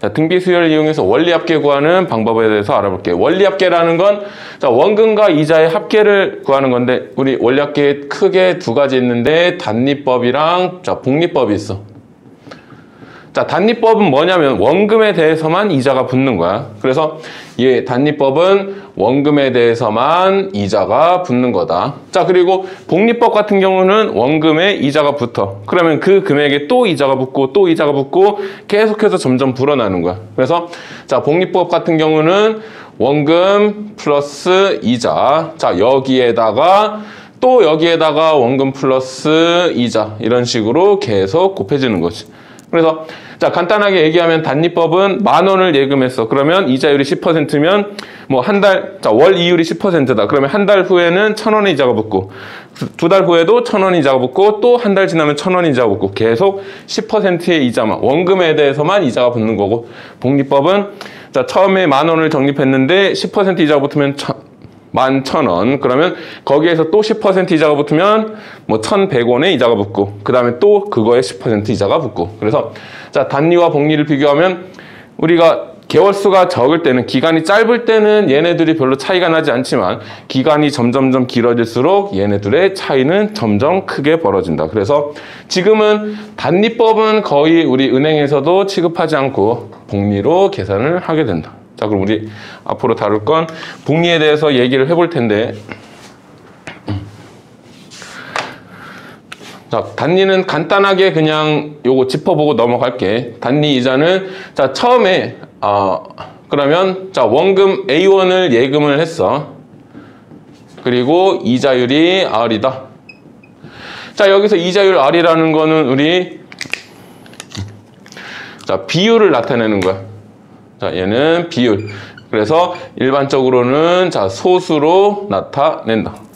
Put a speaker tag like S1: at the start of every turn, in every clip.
S1: 자, 등비 수열을 이용해서 원리합계 구하는 방법에 대해서 알아볼게요. 원리합계라는 건 자, 원금과 이자의 합계를 구하는 건데 우리 원리합계 크게 두 가지 있는데 단리법이랑 자, 복리법이 있어. 자, 단리법은 뭐냐면 원금에 대해서만 이자가 붙는 거야. 그래서 이 단리법은 원금에 대해서만 이자가 붙는 거다. 자, 그리고 복리법 같은 경우는 원금에 이자가 붙어. 그러면 그 금액에 또 이자가 붙고 또 이자가 붙고 계속해서 점점 불어나는 거야. 그래서 자, 복리법 같은 경우는 원금 플러스 이자. 자, 여기에다가 또 여기에다가 원금 플러스 이자 이런 식으로 계속 곱해지는 거지. 그래서 자, 간단하게 얘기하면 단리법은 10,000원을 예금했어. 그러면 이자율이 10%면 뭐 한 달, 자, 월 이율이 10%다. 그러면 한 달 후에는 1,000원의 이자가 붙고 두 달 후에도 1,000원 이자가 붙고 또 한 달 지나면 1,000원 이자가 붙고 계속 10%의 이자만 원금에 대해서만 이자가 붙는 거고 복리법은 자, 처음에 10,000원을 적립했는데 10% 이자가 붙으면 11,000원. 그러면 거기에서 또 10% 이자가 붙으면 뭐 1,100원의 이자가 붙고 그 다음에 또 그거에 10% 이자가 붙고 그래서 자, 단리와 복리를 비교하면 우리가 개월수가 적을 때는 기간이 짧을 때는 얘네들이 별로 차이가 나지 않지만 기간이 점점점 길어질수록 얘네들의 차이는 점점 크게 벌어진다. 그래서 지금은 단리법은 거의 우리 은행에서도 취급하지 않고 복리로 계산을 하게 된다. 자, 그럼 우리 앞으로 다룰 건 복리에 대해서 얘기를 해볼 텐데 자, 단리는 간단하게 그냥 요거 짚어보고 넘어갈게. 단리 이자는 자, 처음에 그러면 자, 원금 A1을 예금을 했어. 그리고 이자율이 R이다. 자, 여기서 이자율 R이라는 거는 우리 자, 비율을 나타내는 거야. 자, 얘는 비율. 그래서 일반적으로는 자, 소수로 나타낸다.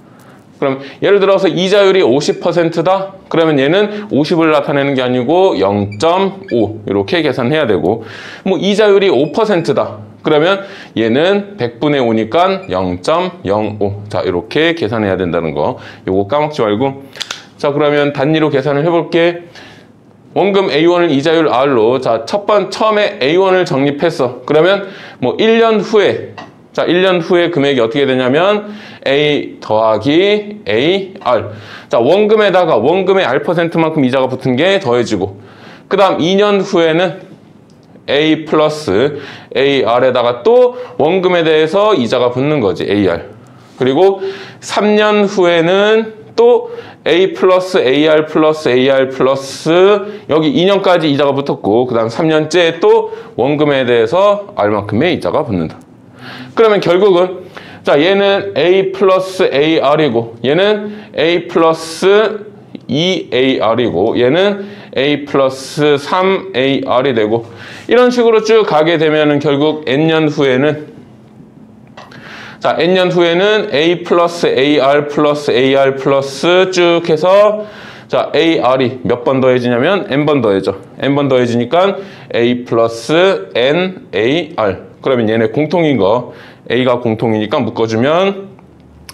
S1: 그럼 예를 들어서 이자율이 50%다? 그러면 얘는 50을 나타내는 게 아니고 0.5 이렇게 계산해야 되고 뭐 이자율이 5%다. 그러면 얘는 100분의 5니까 0.05. 자, 이렇게 계산해야 된다는 거. 요거 까먹지 말고. 자, 그러면 단위로 계산을 해볼게. 원금 A1을 이자율 R로 자, 처음에 A1을 적립했어. 그러면 뭐 1년 후에 자, 1년 후에 금액이 어떻게 되냐면 A 더하기 AR. 자, 원금에다가 원금의 R%만큼 이자가 붙은 게 더해지고 그 다음 2년 후에는 A 플러스 AR에다가 또 원금에 대해서 이자가 붙는 거지, AR. 그리고 3년 후에는 또 A 플러스 AR 플러스 AR 플러스 여기 2년까지 이자가 붙었고 그 다음 3년째 또 원금에 대해서 R만큼의 이자가 붙는다. 그러면 결국은 자, 얘는 A 플러스 AR이고 얘는 A 플러스 2AR이고 얘는 A 플러스 3AR이 되고 이런 식으로 쭉 가게 되면은 결국 N년 후에는 자, N년 후에는 A 플러스 AR 플러스 AR 플러스 쭉 해서 자, AR이 몇 번 더해지냐면 N번 더해져. N번 더해지니까 A 플러스 NAR. 그러면 얘네 공통인 거 A가 공통이니까 묶어주면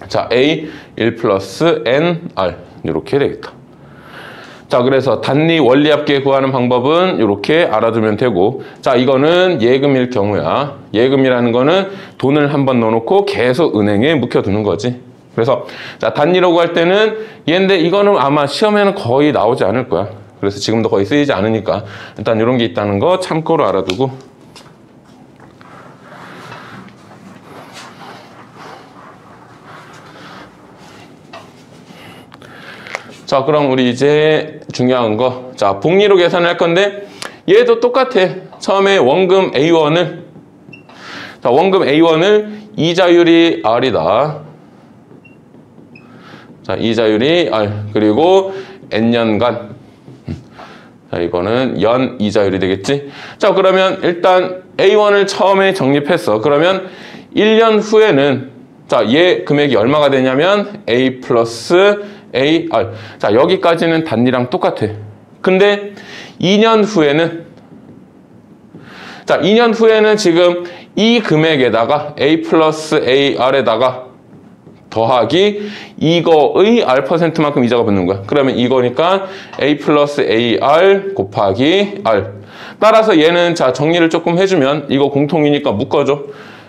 S1: 자, A 1 플러스 NR 이렇게 되겠다. 자, 그래서 단리 원리합계 구하는 방법은 이렇게 알아두면 되고 자, 이거는 예금일 경우야. 예금이라는 거는 돈을 한번 넣어놓고 계속 은행에 묵혀두는 거지. 그래서 자, 단리로 구할 때는 얘인데 이거는 아마 시험에는 거의 나오지 않을 거야. 그래서 지금도 거의 쓰이지 않으니까 일단 이런 게 있다는 거 참고로 알아두고 자, 그럼 우리 이제 중요한 거 자, 복리로 계산을 할 건데 얘도 똑같아. 처음에 원금 A1을 자, 원금 A1을 이자율이 R이다. 자, 이자율이 R 그리고 N년간 자, 이거는 연 이자율이 되겠지. 자, 그러면 일단 A1을 처음에 적립했어. 그러면 1년 후에는 자, 얘 금액이 얼마가 되냐면 A 플러스 AR. 자, 여기까지는 단리랑 똑같아. 근데 2년 후에는 자, 2년 후에는 지금 이 금액에다가 A 플러스 AR에다가 더하기 이거의 R%만큼 이자가 붙는 거야. 그러면 이거니까 A 플러스 AR 곱하기 R. 따라서 얘는 자 정리를 조금 해주면 이거 공통이니까 묶어줘.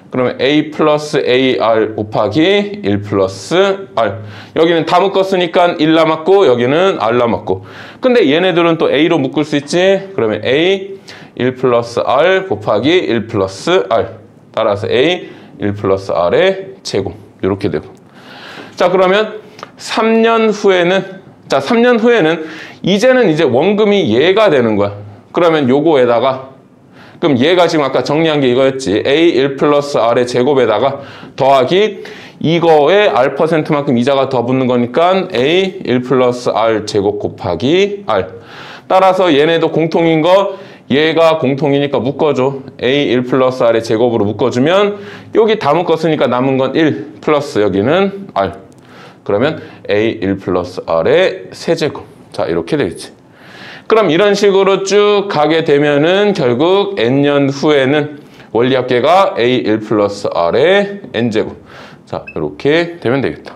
S1: 그러면 a 플러스 ar 곱하기 1 플러스 r. 여기는 다 묶었으니까 1 남았고 여기는 r 남았고. 근데 얘네들은 또 a로 묶을 수 있지. 그러면 a 1 플러스 r 곱하기 1 플러스 r. 따라서 a 1 플러스 r의 제곱. 이렇게 되고. 자 그러면 3년 후에는 이제는 이제 원금이 얘가 되는 거야. 그러면 요거에다가 그럼 얘가 지금 아까 정리한 게 이거였지. a 1 플러스 r의 제곱에다가 더하기 이거에 r%만큼 이자가 더 붙는 거니까 a 1 플러스 r 제곱 곱하기 r. 따라서 얘네도 공통인 거 얘가 공통이니까 묶어줘. a 1 플러스 r의 제곱으로 묶어주면 여기 다 묶었으니까 남은 건 1 플러스 여기는 r. 그러면 a 1 플러스 r의 세제곱. 자 이렇게 되겠지. 그럼 이런 식으로 쭉 가게 되면은 결국 n년 후에는 원리합계가 a1 플러스 r의 n제곱. 자, 이렇게 되면 되겠다.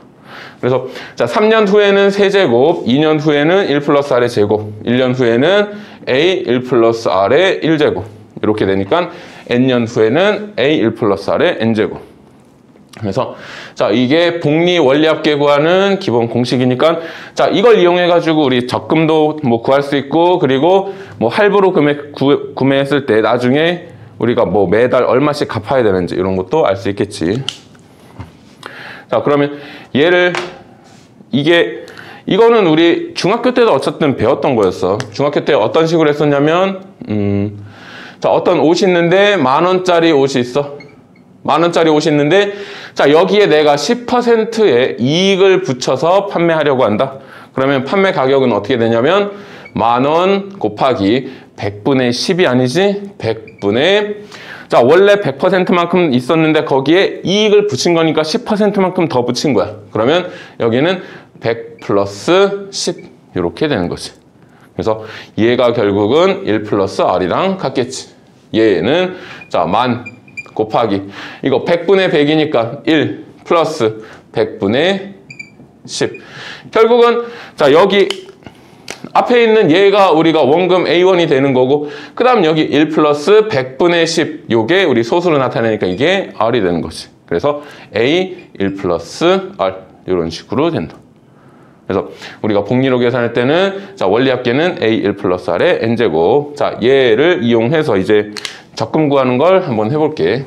S1: 그래서 자 3년 후에는 세제곱, 2년 후에는 1 플러스 r의 제곱, 1년 후에는 a1 플러스 r의 1제곱. 이렇게 되니까 n년 후에는 a1 플러스 r의 n제곱. 그래서 자 이게 복리 원리합계 구하는 기본 공식이니까 자 이걸 이용해 가지고 우리 적금도 뭐 구할 수 있고 그리고 뭐 할부로 구매했을 때 나중에 우리가 뭐 매달 얼마씩 갚아야 되는지 이런 것도 알 수 있겠지. 자 그러면 얘를 이거는 우리 중학교 때도 어쨌든 배웠던 거였어. 중학교 때 어떤 식으로 했었냐면 자 어떤 옷이 있는데 10,000원짜리 옷이 있어. 10,000원짜리 옷이 있는데 자 여기에 내가 10%의 이익을 붙여서 판매하려고 한다. 그러면 판매 가격은 어떻게 되냐면 10,000원 곱하기 100분의 10이 아니지 100분의 자 원래 100%만큼 있었는데 거기에 이익을 붙인 거니까 10%만큼 더 붙인 거야. 그러면 여기는 100 플러스 10 이렇게 되는 거지. 그래서 얘가 결국은 1 플러스 r이랑 같겠지. 얘는 자 10,000 곱하기 이거 100분의 100이니까 1 플러스 100분의 10. 결국은 자 여기 앞에 있는 얘가 우리가 원금 A1이 되는 거고 그 다음 여기 1 플러스 100분의 10 요게 우리 소수로 나타내니까 이게 R이 되는 거지. 그래서 A 1 플러스 R 이런 식으로 된다. 그래서 우리가 복리로 계산할 때는 자 원리합계는 A 1 플러스 R의 N제곱. 자 얘를 이용해서 이제 적금 구하는 걸 한번 해볼게.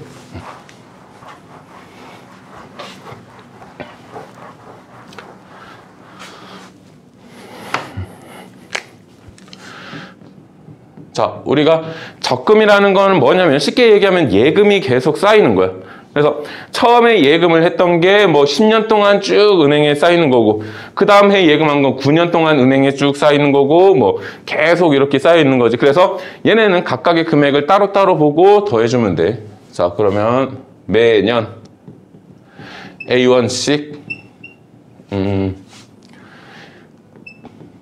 S1: 자, 우리가 적금이라는 거는 뭐냐면 쉽게 얘기하면 예금이 계속 쌓이는 거야. 그래서 처음에 예금을 했던 게 뭐 10년 동안 쭉 은행에 쌓이는 거고 그 다음 해 예금한 건 9년 동안 은행에 쭉 쌓이는 거고 뭐 계속 이렇게 쌓여 있는 거지. 그래서 얘네는 각각의 금액을 따로따로 보고 더해주면 돼. 자 그러면 매년 A1씩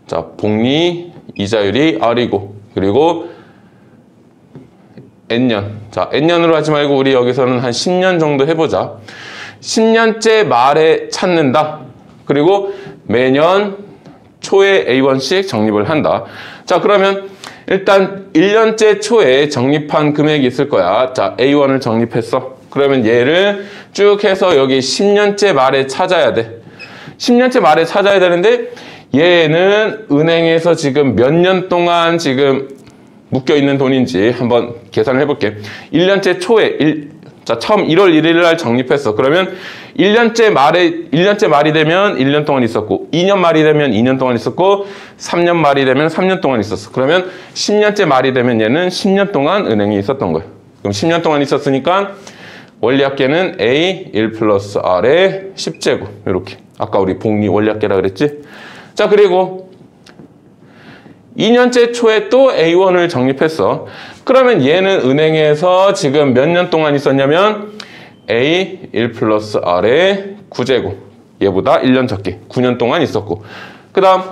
S1: 자 복리 이자율이 R이고 그리고 N년. 자, N년으로 하지 말고 우리 여기서는 한 10년 정도 해보자. 10년째 말에 찾는다. 그리고 매년 초에 A1씩 적립을 한다. 자, 그러면 일단 1년째 초에 적립한 금액이 있을 거야. 자, A1을 적립했어. 그러면 얘를 쭉 해서 여기 10년째 말에 찾아야 돼. 10년째 말에 찾아야 되는데 얘는 은행에서 지금 몇 년 동안 지금 묶여있는 돈인지 한번 계산을 해볼게. 1년째 초에 자 처음 1월 1일 날 적립했어. 그러면 1년째 말이 되면 1년 동안 있었고 2년 말이 되면 2년 동안 있었고 3년 말이 되면 3년 동안 있었어. 그러면 10년째 말이 되면 얘는 10년 동안 은행에 있었던 거예요. 그럼 10년 동안 있었으니까 원리합계는 A 1 플러스 R의 10제곱 이렇게. 아까 우리 복리 원리합계라 그랬지? 자 그리고 2년째 초에 또 A1을 적립했어. 그러면 얘는 은행에서 지금 몇 년 동안 있었냐면 A 1 플러스 R의 9제곱. 얘보다 1년 적게 9년 동안 있었고 그 다음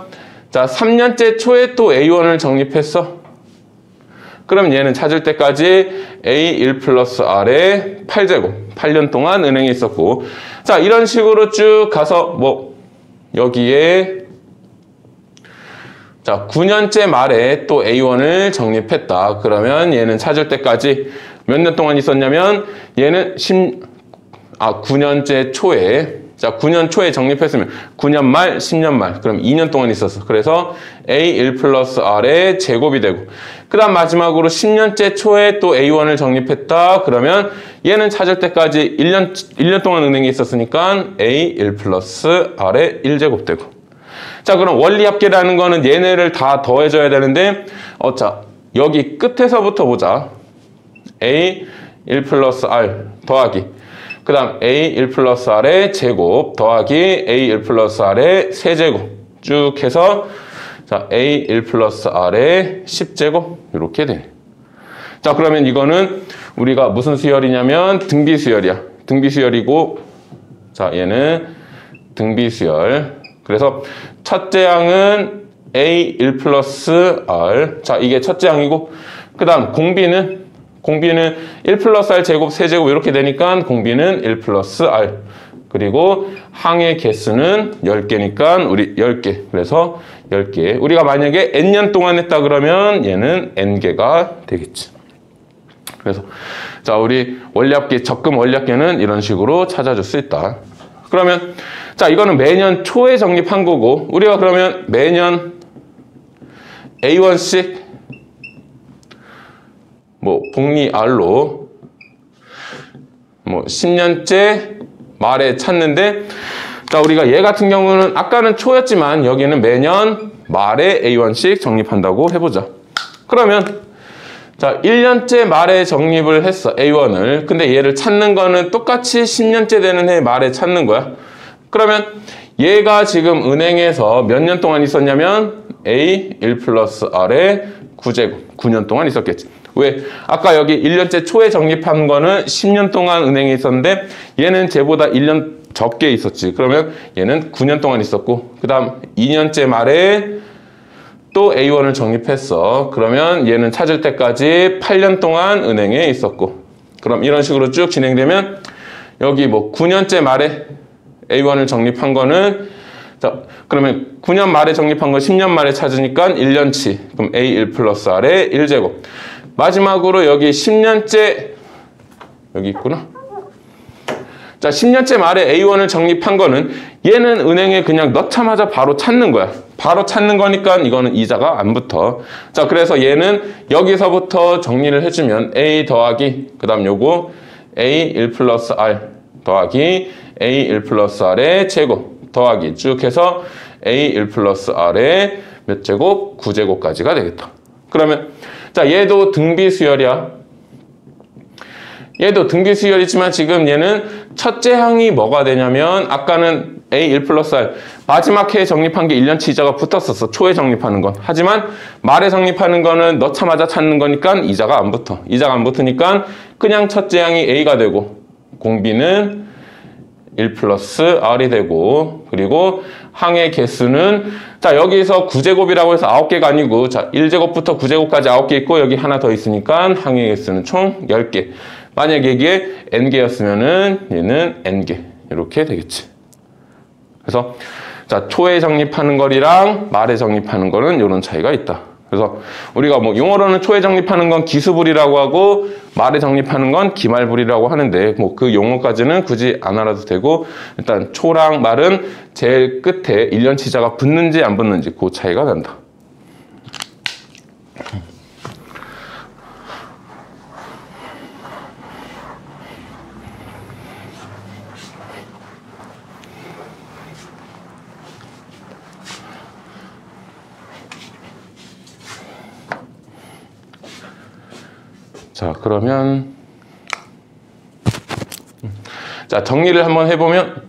S1: 자 3년째 초에 또 A1을 적립했어. 그럼 얘는 찾을 때까지 A 1 플러스 R의 8제곱 8년 동안 은행에 있었고 자 이런 식으로 쭉 가서 뭐 여기에 자 자, 9년째 말에 또 A1을 적립했다. 그러면 얘는 찾을 때까지 몇 년 동안 있었냐면 얘는 9년째 초에, 자, 9년 초에 적립했으면 9년 말, 10년 말, 그럼 2년 동안 있었어. 그래서 A1 플러스 R의 제곱이 되고, 그 다음 마지막으로 10년째 초에 또 A1을 적립했다. 그러면 얘는 찾을 때까지 1년 동안 은행에 있었으니까 A1 플러스 R의 1제곱 되고. 자, 그럼 원리합계라는 거는 얘네를 다 더해줘야 되는데, 자, 여기 끝에서부터 보자. A1 플러스 R 더하기. 그 다음 A1 플러스 R의 제곱 더하기 A1 플러스 R의 세제곱 쭉 해서 자, A1 플러스 R의 10제곱 이렇게 돼. 자, 그러면 이거는 우리가 무슨 수열이냐면 등비수열이야. 등비수열이고, 자, 얘는 등비수열. 그래서 첫째 항은 A1 플러스 R. 자, 이게 첫째 항이고, 그 다음 공비는 1 플러스 R 제곱 세제곱 이렇게 되니까 공비는 1 플러스 R. 그리고 항의 개수는 10개니까 우리 10개. 그래서 10개. 우리가 만약에 n년 동안 했다 그러면 얘는 n개가 되겠지. 그래서 자, 우리 원리합계, 적금 원리합계는 이런 식으로 찾아줄 수 있다. 그러면 자, 이거는 매년 초에 적립한 거고, 우리가 그러면 매년 A1씩 뭐 복리 R로 뭐 10년째 말에 찾는데, 자, 우리가 얘 같은 경우는 아까는 초였지만 여기는 매년 말에 A1씩 적립한다고 해보자. 그러면 자, 1년째 말에 적립을 했어, A1을. 근데 얘를 찾는 거는 똑같이 10년째 되는 해 말에 찾는 거야. 그러면 얘가 지금 은행에서 몇 년 동안 있었냐면 A1 플러스 R의 9제곱, 9년 동안 있었겠지. 왜? 아까 여기 1년째 초에 적립한 거는 10년 동안 은행에 있었는데 얘는 쟤보다 1년 적게 있었지. 그러면 얘는 9년 동안 있었고, 그 다음 2년째 말에 또 A1을 적립했어. 그러면 얘는 찾을 때까지 8년 동안 은행에 있었고, 그럼 이런 식으로 쭉 진행되면 여기 뭐 9년째 말에 A1을 적립한 거는, 자, 그러면 9년 말에 적립한 거 10년 말에 찾으니까 1년치. 그럼 A1 플러스 R의 1제곱. 마지막으로 여기 10년째, 여기 있구나. 자, 10년째 말에 A1을 적립한 거는 얘는 은행에 그냥 넣자마자 바로 찾는 거야. 바로 찾는 거니까 이거는 이자가 안 붙어. 자, 그래서 얘는 여기서부터 정리를 해주면 A 더하기, 그 다음 요거 A1 플러스 R 더하기 A1 플러스 R의 제곱 더하기 쭉 해서 A1 플러스 R의 몇 제곱? 9제곱까지가 되겠다. 그러면 자, 얘도 등비수열이야. 얘도 등비수열이지만 지금 얘는 첫째 항이 뭐가 되냐면 아까는 A1 플러스 R 마지막 해에 적립한 게 1년치 이자가 붙었었어. 초에 적립하는 건. 하지만 말에 적립하는 거는 넣자마자 찾는 거니까 이자가 안 붙어. 이자가 안 붙으니까 그냥 첫째 항이 A가 되고 공비는 1 플러스 R이 되고, 그리고 항의 개수는 자, 여기서 9제곱이라고 해서 9개가 아니고 자, 1제곱부터 9제곱까지 9개 있고 여기 하나 더 있으니까 항의 개수는 총 10개. 만약에 이게 n개였으면은 얘는 n개 이렇게 되겠지. 그래서 자, 초에 적립하는 거리랑 말에 적립하는 거는 이런 차이가 있다. 그래서 우리가 뭐 용어로는 초에 적립하는 건 기수불이라고 하고 말에 적립하는 건 기말불이라고 하는데 뭐 그 용어까지는 굳이 안 알아도 되고, 일단 초랑 말은 제일 끝에 1년치자가 붙는지 안 붙는지 그 차이가 난다. 자, 그러면 자, 정리를 한번 해보면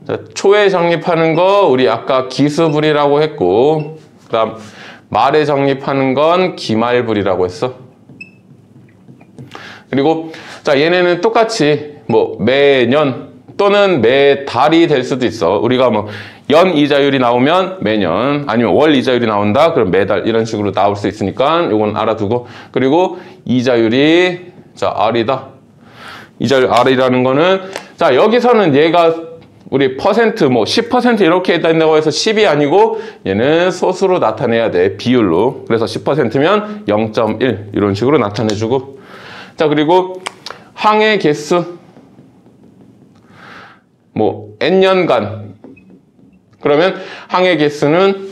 S1: 자, 초에 적립하는 거 우리 아까 기수불이라고 했고, 그 다음 말에 적립하는 건 기말불이라고 했어. 그리고 자, 얘네는 똑같이 뭐 매년 또는 매달이 될 수도 있어. 우리가 뭐 연 이자율이 나오면 매년, 아니면 월 이자율이 나온다 그럼 매달 이런 식으로 나올 수 있으니까 이건 알아두고, 그리고 이자율이 자, R이다. 이자율 R이라는 거는 자, 여기서는 얘가 우리 퍼센트 뭐 10% 이렇게 된다고 해서 10이 아니고 얘는 소수로 나타내야 돼. 비율로. 그래서 10%면 0.1 이런 식으로 나타내주고. 자, 그리고 항해 개수 뭐 n년간. 그러면 항해 개수는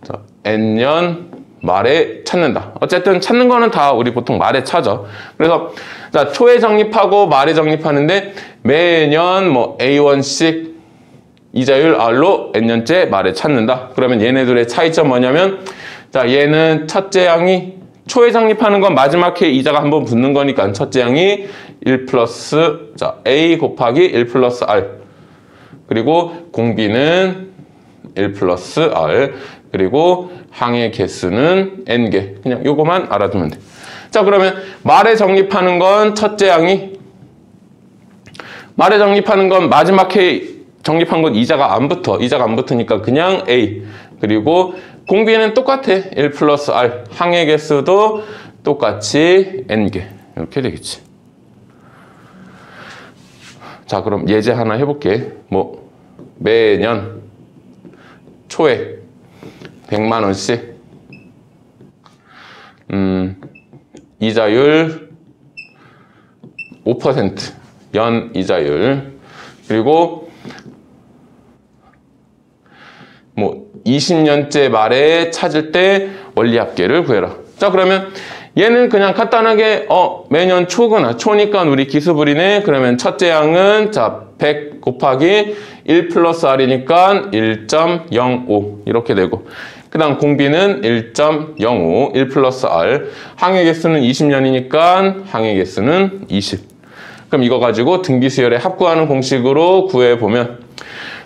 S1: 자, n년 말에 찾는다. 어쨌든 찾는 거는 다 우리 보통 말에 찾아. 그래서 자, 초에 적립하고 말에 적립하는데 매년 뭐 A1씩 이자율 R로 n년째 말에 찾는다. 그러면 얘네들의 차이점 뭐냐면 자, 얘는 첫째 항이 초에 적립하는 건 마지막 해에 이자가 한번 붙는 거니까 첫째 항이 1 플러스 자, A 곱하기 1 플러스 R. 그리고 공비는 1 플러스 R. 그리고 항의 개수는 n개. 그냥 요거만 알아두면 돼. 자, 그러면 말에 적립하는 건 첫째 항이 말에 적립하는 건 마지막 해에 적립한 건 이자가 안 붙어. 이자가 안 붙으니까 그냥 A. 그리고 공비는 똑같아. 1 플러스 R. 항의 개수도 똑같이 n개. 이렇게 되겠지. 자, 그럼 예제 하나 해볼게. 뭐 매년 초에 100만 원씩 이자율 5% 연 이자율. 그리고 뭐 20년째 말에 찾을 때 원리합계를 구해라. 자, 그러면 얘는 그냥 간단하게 매년 초구나. 초니까 우리 기수불이네. 그러면 첫째 항은 자 100 곱하기 1 플러스 R이니까 1.05 이렇게 되고, 그 다음 공비는 1.05 1 플러스 R. 항해 개수는 20년이니까 항해 개수는 20. 그럼 이거 가지고 등비수열의 합 구하는 공식으로 구해보면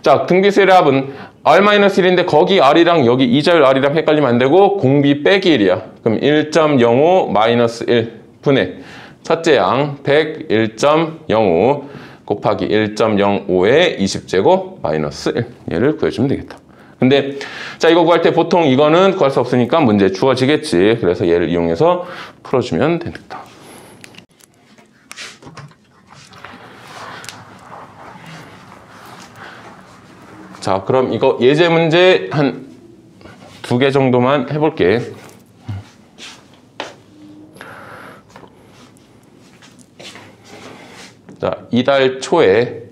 S1: 자, 등비수열의 합은 R-1인데 거기 R이랑 여기 이자율 R이랑 헷갈리면 안 되고 공비 빼기 1이야. 그럼 1.05 마이너스 1 분의 첫째 항 100 1.05 곱하기 1.05에 20제곱 마이너스 1. 얘를 구해주면 되겠다. 근데 자, 이거 구할 때 보통 이거는 구할 수 없으니까 문제 주어지겠지. 그래서 얘를 이용해서 풀어주면 되겠다. 자, 그럼 이거 예제 문제 한 2개 정도만 해볼게. 자, 이달 초에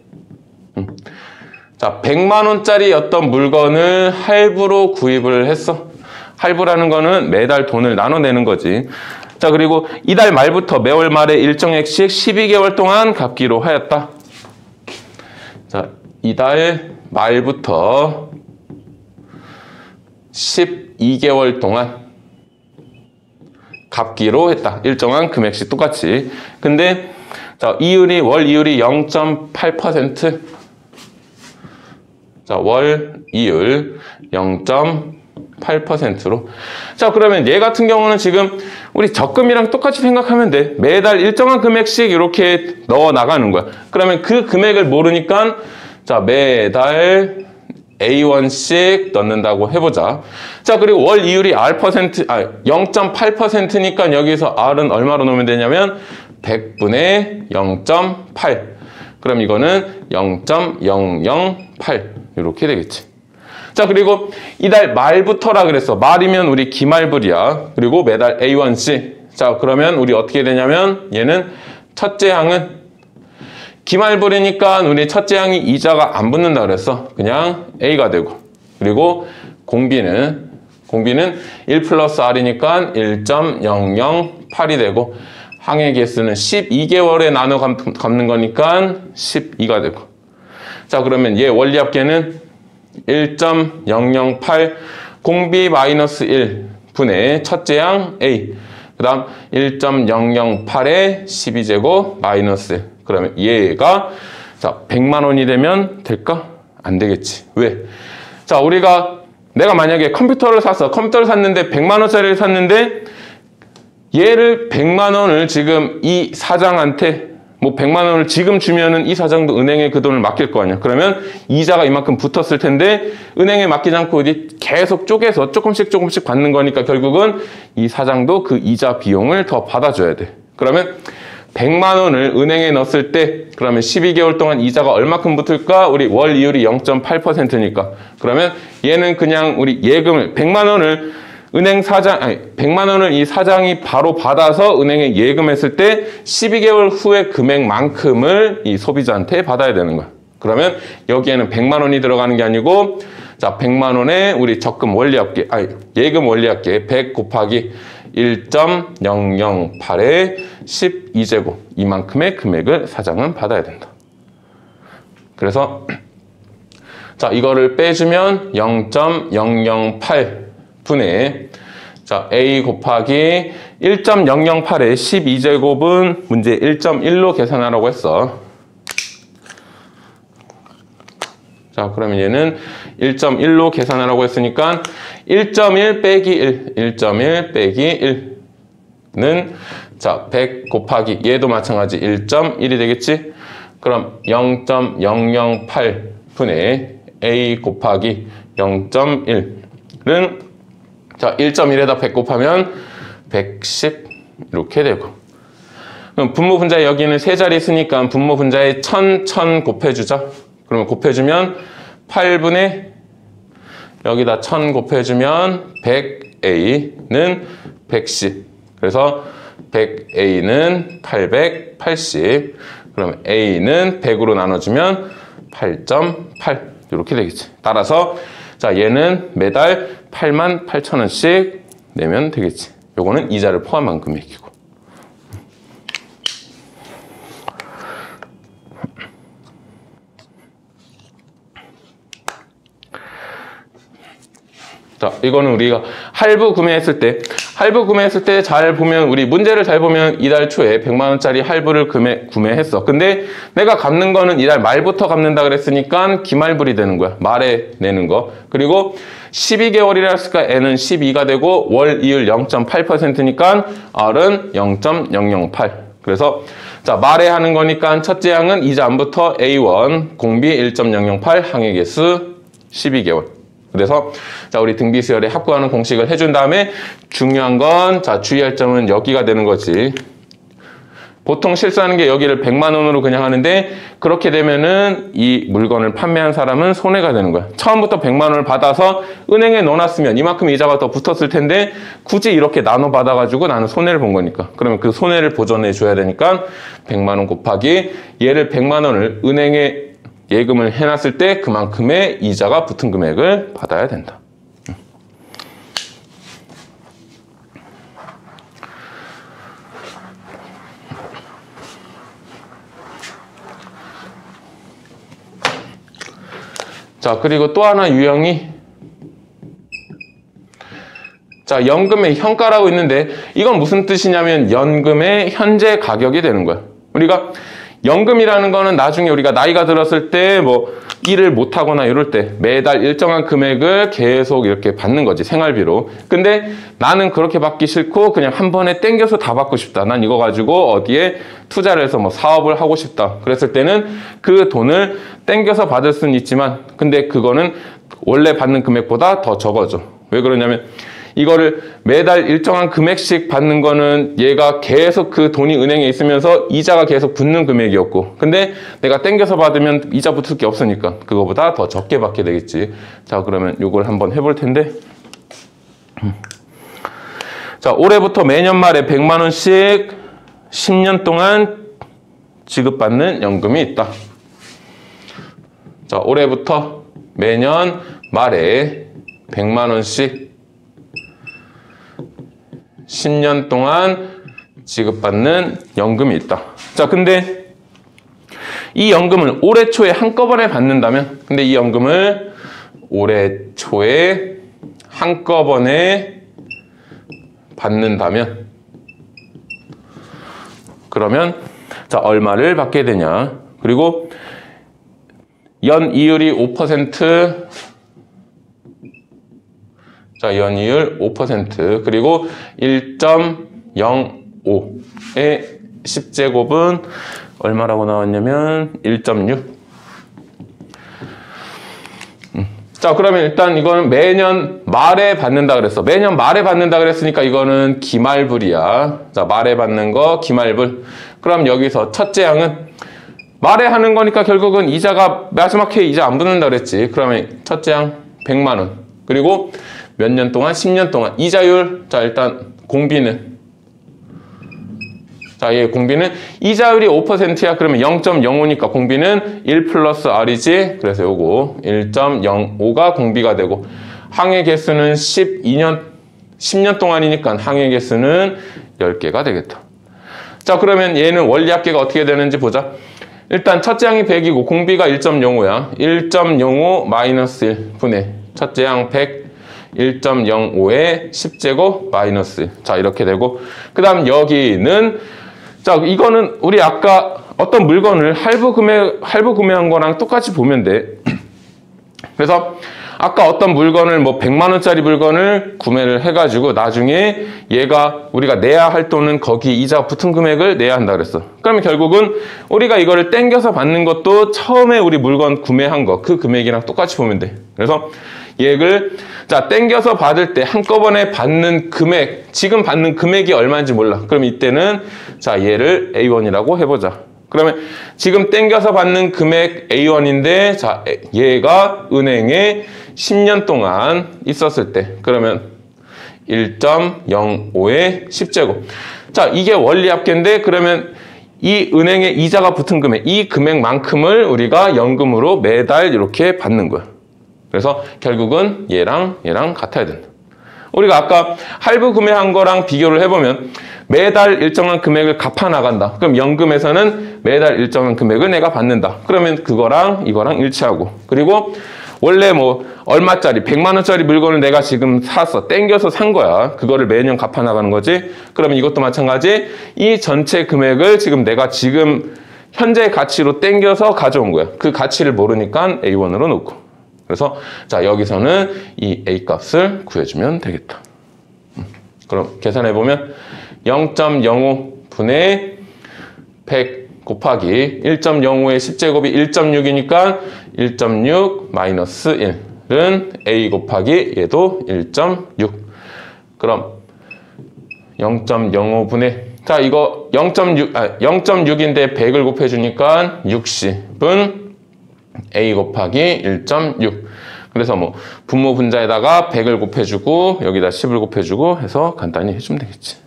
S1: 자, 100만 원짜리 어떤 물건을 할부로 구입을 했어. 할부라는 거는 매달 돈을 나눠내는 거지. 자, 그리고 이달 말부터 매월 말에 일정액씩 12개월 동안 갚기로 하였다. 자, 이달 말부터 12개월 동안 갚기로 했다. 일정한 금액씩 똑같이. 근데 자, 월 이율이 0.8%. 자, 월 이율 0.8%로. 자, 그러면 얘 같은 경우는 지금 우리 적금이랑 똑같이 생각하면 돼. 매달 일정한 금액씩 이렇게 넣어 나가는 거야. 그러면 그 금액을 모르니까 자, 매달 A1씩 넣는다고 해보자. 자, 그리고 월 이율이 0.8%니까 여기서 R은 얼마로 넣으면 되냐면 100분의 0.8. 그럼 이거는 0.008 이렇게 되겠지. 자, 그리고 이달 말부터라 그랬어. 말이면 우리 기말불이야. 그리고 매달 A1씩. 자, 그러면 우리 어떻게 되냐면 얘는 첫째 항은 기말불이니까 우리 첫째 항이 이자가 안 붙는다 그랬어. 그냥 A가 되고. 그리고 공비는 1 플러스 R이니까 1.008이 되고, 항해 개수는 12개월에 나눠 갚는 거니까 12가 되고. 자, 그러면 얘 원리합계는 1.008 공비 마이너스 1 분의 첫째 항 A. 그 다음 1.008에 12제곱 마이너스 1. 그러면 얘가 자 100만 원이 되면 될까? 안 되겠지. 왜? 자, 내가 만약에 컴퓨터를 샀는데 100만 원짜리를 샀는데 얘를 100만 원을 지금 이 사장한테 뭐 100만 원을 지금 주면은 이 사장도 은행에 그 돈을 맡길 거 아니야. 그러면 이자가 이만큼 붙었을 텐데 은행에 맡기지 않고 어디 계속 쪼개서 조금씩 받는 거니까 결국은 이 사장도 그 이자 비용을 더 받아줘야 돼. 그러면 100만 원을 은행에 넣었을 때 그러면 12개월 동안 이자가 얼마큼 붙을까? 우리 월 이율이 0.8%니까. 그러면 얘는 그냥 우리 예금을 100만 원을 은행 사장, 아니 100만 원을 이 사장이 바로 받아서 은행에 예금했을 때 12개월 후의 금액만큼을 이 소비자한테 받아야 되는 거야. 그러면 여기에는 100만 원이 들어가는 게 아니고 자, 100만 원에 우리 적금 원리합계, 아니 예금 원리합계 100 곱하기 1.008에 12제곱 이만큼의 금액을 사장은 받아야 된다. 그래서 자, 이거를 빼주면 0.008 분의 자, A 곱하기 1.008에 12제곱은 문제 1.1로 계산하라고 했어. 자, 그러면 얘는 1.1로 계산하라고 했으니까 1.1 빼기 1, 1.1 빼기 1는 자, 100 곱하기 얘도 마찬가지 1.1이 되겠지? 그럼 0.008 분의 A 곱하기 0.1은 자, 1.1에다 100 곱하면 110 이렇게 되고 그럼 분모 분자에 여기는 세 자리 있으니까 분모 분자에 1000 곱해주자. 그러면 곱해주면 8분의 여기다 1000 곱해주면 100A는 110. 그래서 100A는 880. 그러면 A는 100으로 나눠주면 8.8 이렇게 되겠지. 따라서 자, 얘는 매달 88,000원씩 내면 되겠지. 요거는 이자를 포함한 금액이고. 자, 이거는 우리가 할부 구매했을 때 잘 보면 우리 문제를 잘 보면 이달 초에 100만 원짜리 할부를 구매했어. 근데 내가 갚는 거는 이달 말부터 갚는다 그랬으니까 기말불이 되는 거야. 말에 내는 거. 그리고 12개월이라 했으니까 N은 12가 되고 월 이율 0.8%니까 R은 0.008. 그래서 자, 말에 하는 거니까 첫째 항은 이자 안부터 A1 공비 1.008 항의 개수 12개월. 그래서 자, 우리 등비 수열에 합구하는 공식을 해준 다음에 중요한 건 자, 주의할 점은 여기가 되는 거지. 보통 실수하는 게 여기를 100만 원으로 그냥 하는데 그렇게 되면은 이 물건을 판매한 사람은 손해가 되는 거야. 처음부터 100만 원을 받아서 은행에 넣어놨으면 이만큼 이자가 더 붙었을 텐데 굳이 이렇게 나눠 받아가지고 나는 손해를 본 거니까. 그러면 그 손해를 보전해 줘야 되니까 100만 원 곱하기 얘를 100만 원을 은행에 예금을 해놨을 때 그만큼의 이자가 붙은 금액을 받아야 된다. 자, 그리고 또 하나 유형이 자, 연금의 현가라고 있는데 이건 무슨 뜻이냐면 연금의 현재 가격이 되는 거야. 우리가 연금이라는 거는 나중에 우리가 나이가 들었을 때 뭐 일을 못하거나 이럴 때 매달 일정한 금액을 계속 이렇게 받는 거지, 생활비로. 근데 나는 그렇게 받기 싫고 그냥 한 번에 땡겨서 다 받고 싶다. 난 이거 가지고 어디에 투자를 해서 뭐 사업을 하고 싶다. 그랬을 때는 그 돈을 땡겨서 받을 수는 있지만 근데 그거는 원래 받는 금액보다 더 적어져. 왜 그러냐면 이거를 매달 일정한 금액씩 받는 거는 얘가 계속 그 돈이 은행에 있으면서 이자가 계속 붙는 금액이었고 근데 내가 땡겨서 받으면 이자 붙을 게 없으니까 그거보다 더 적게 받게 되겠지. 자, 그러면 이걸 한번 해볼 텐데 자, 올해부터 매년 말에 100만 원씩 10년 동안 지급받는 연금이 있다. 자, 올해부터 매년 말에 100만 원씩 10년 동안 지급받는 연금이 있다. 자, 근데 이 연금을 올해 초에 한꺼번에 받는다면 근데 이 연금을 올해 초에 한꺼번에 받는다면 그러면 자, 얼마를 받게 되냐. 그리고 연 이율이 5%. 자, 연이율 5% 그리고 1.05의 10제곱은 얼마라고 나왔냐면 1.6. 자, 그러면 일단 이거는 매년 말에 받는다 그랬어. 매년 말에 받는다 그랬으니까 이거는 기말불이야. 자, 말에 받는 거 기말불. 그럼 여기서 첫째 항은 말에 하는 거니까 결국은 이자가 마지막 해에 이자 안 붙는다 그랬지. 그러면 첫째 항 100만 원. 그리고 몇 년 동안? 10년 동안. 이자율. 자, 일단 공비는. 자, 얘 공비는 이자율이 5%야. 그러면 0.05니까 공비는 1 플러스 R이지. 그래서 요거 1.05가 공비가 되고 항해 개수는 10년 동안이니까 항해 개수는 10개가 되겠다. 자, 그러면 얘는 원리 합계가 어떻게 되는지 보자. 일단 첫째 항이 100이고 공비가 1.05야. 1.05 마이너스 1 분의 첫째 항 100 1.05에 10제곱 마이너스 1. 자, 이렇게 되고 그 다음 여기는 자, 이거는 우리 아까 어떤 물건을 할부 구매한 거랑 똑같이 보면 돼. 그래서 아까 어떤 물건을 뭐 100만 원짜리 물건을 구매를 해가지고 나중에 얘가 우리가 내야 할 돈은 거기 이자 붙은 금액을 내야 한다 그랬어. 그러면 결국은 우리가 이거를 땡겨서 받는 것도 처음에 우리 물건 구매한 거 그 금액이랑 똑같이 보면 돼. 그래서 얘를 자 땡겨서 받을 때 한꺼번에 받는 금액, 지금 받는 금액이 얼마인지 몰라. 그럼 이때는 자 얘를 A1이라고 해보자. 그러면 지금 땡겨서 받는 금액 A1인데 자 얘가 은행에 10년 동안 있었을 때 그러면 1.05의 10제곱. 자 이게 원리 합계인데 그러면 이 은행에 이자가 붙은 금액, 이 금액만큼을 우리가 연금으로 매달 이렇게 받는 거야. 그래서 결국은 얘랑 같아야 된다. 우리가 아까 할부 구매한 거랑 비교를 해보면 매달 일정한 금액을 갚아 나간다. 그럼 연금에서는 매달 일정한 금액을 내가 받는다. 그러면 그거랑 이거랑 일치하고. 그리고 원래 뭐 얼마짜리 100만 원짜리 물건을 내가 지금 샀어. 땡겨서 산 거야. 그거를 매년 갚아 나가는 거지. 그러면 이것도 마찬가지. 이 전체 금액을 지금 내가 지금 현재 가치로 땡겨서 가져온 거야. 그 가치를 모르니까 A1으로 놓고. 그래서 자 여기서는 이 A 값을 구해주면 되겠다. 그럼 계산해보면 0.05 분의 100 곱하기 1.05의 10제곱이 1.6이니까 1.6 마이너스 1은 A 곱하기 얘도 1.6. 그럼 0.05분의 자 이거 0.6인데 100을 곱해주니까 60은 A 곱하기 1.6. 그래서 뭐 분모 분자에다가 100을 곱해주고 여기다 10을 곱해주고 해서 간단히 해주면 되겠지.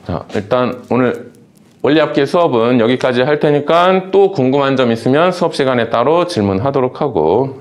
S1: 자, 일단 오늘 원리합계 수업은 여기까지 할 테니까 또 궁금한 점 있으면 수업 시간에 따로 질문하도록 하고